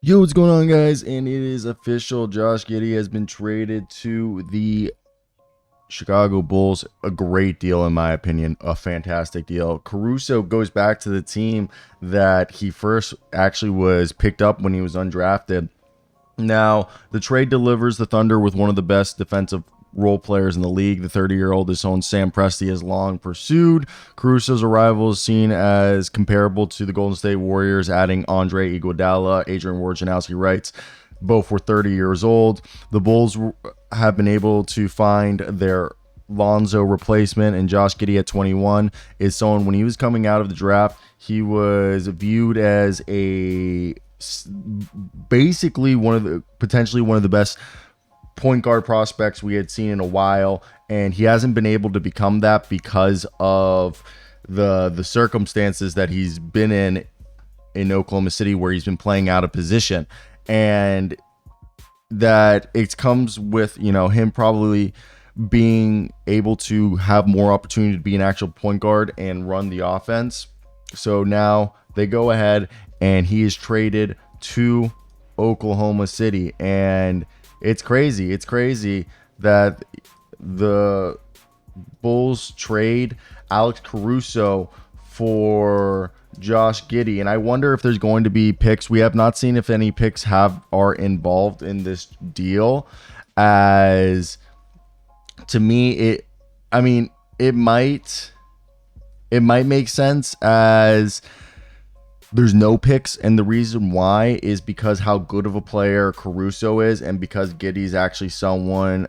Yo, what's going on, guys? And it is official. Josh Giddey has been traded to the Chicago Bulls. A great deal, in my opinion. A fantastic deal. Caruso goes back to the team that he first actually was picked up when he was undrafted. Now, the trade delivers the Thunder with one of the best defensive role players in the league. The 30-year-old is own Sam Presti has long pursued. Caruso's arrival is seen as comparable to the Golden State Warriors, adding Andre Iguodala. Adrian Wojnarowski writes, both were 30 years old. The Bulls have been able to find their Lonzo replacement, and Josh Giddey at 21 is someone, when he was coming out of the draft, he was viewed as a basically potentially one of the best point guard prospects we had seen in a while, and he hasn't been able to become that because of the circumstances that he's been in Oklahoma City, where he's been playing out of position, and that it comes with him probably being able to have more opportunity to be an actual point guard and run the offense. So now they go ahead and he is traded to Oklahoma City, and it's crazy. It's crazy that the Bulls trade Alex Caruso for Josh Giddey, and I wonder if there's going to be picks. We have not seen if any picks are involved in this deal. As to me, it might make sense, as there's no picks, and the reason why is because how good of a player Caruso is, and because Giddey's actually someone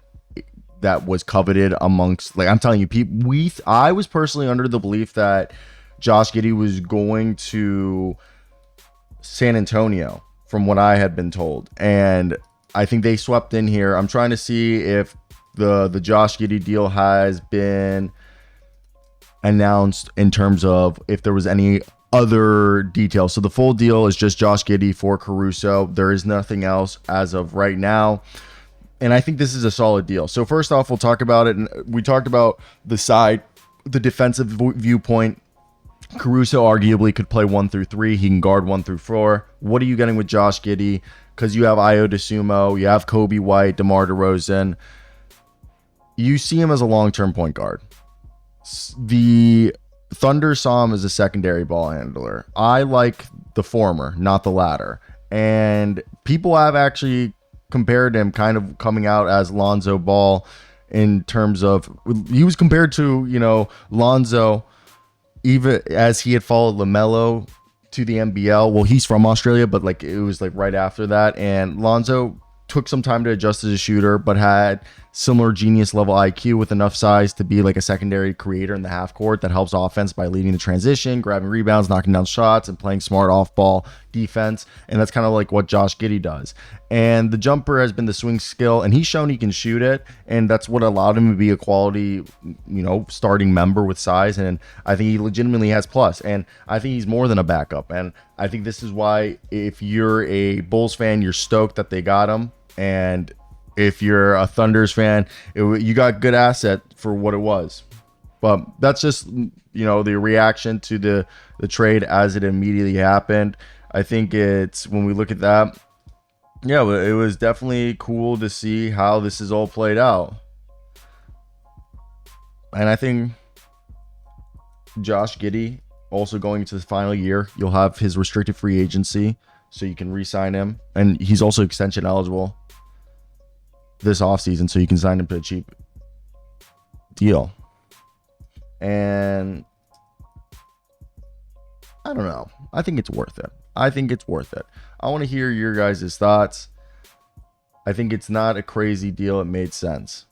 that was coveted amongst, like, I'm telling you, I was personally under the belief that Josh Giddey was going to San Antonio, from what I had been told, and I think they swept in here. I'm trying to see if the Josh Giddey deal has been announced in terms of if there was any other details. So the full deal is just Josh Giddey for Caruso. There is nothing else as of right now, and I think this is a solid deal. So first off, we'll talk about it, and we talked about the defensive viewpoint. Caruso arguably could play 1 through 3. He can guard 1 through 4. What are you getting with Josh Giddey? Because you have Io DeSumo, you have Kobe White, DeMar DeRozan. You see him as a long-term point guard. The Thunder saw him as a secondary ball handler. I like the former, not the latter. And people have actually compared him, kind of coming out as Lonzo Ball, in terms of, he was compared to, Lonzo, even as he had followed LaMelo to the NBL. Well, he's from Australia, but like it was like right after that. And Lonzo took some time to adjust as a shooter, but had similar genius level IQ with enough size to be like a secondary creator in the half court that helps offense by leading the transition, grabbing rebounds, knocking down shots, and playing smart off ball defense. And that's kind of like what Josh Giddey does. And the jumper has been the swing skill, and he's shown he can shoot it, and that's what allowed him to be a quality, starting member with size. And I think he legitimately has plus, and I think he's more than a backup. And I think this is why, if you're a Bulls fan, you're stoked that they got him. And if you're a Thunders fan, you got good asset for what it was. But that's just, the reaction to the trade as it immediately happened. I think it's, when we look at that, yeah, it was definitely cool to see how this is all played out. And I think Josh Giddey, also going into the final year, you'll have his restricted free agency, so you can re-sign him. And he's also extension eligible this offseason, so you can sign him to a cheap deal. And I don't know. I think it's worth it. I want to hear your guys' thoughts. I think it's not a crazy deal. It made sense.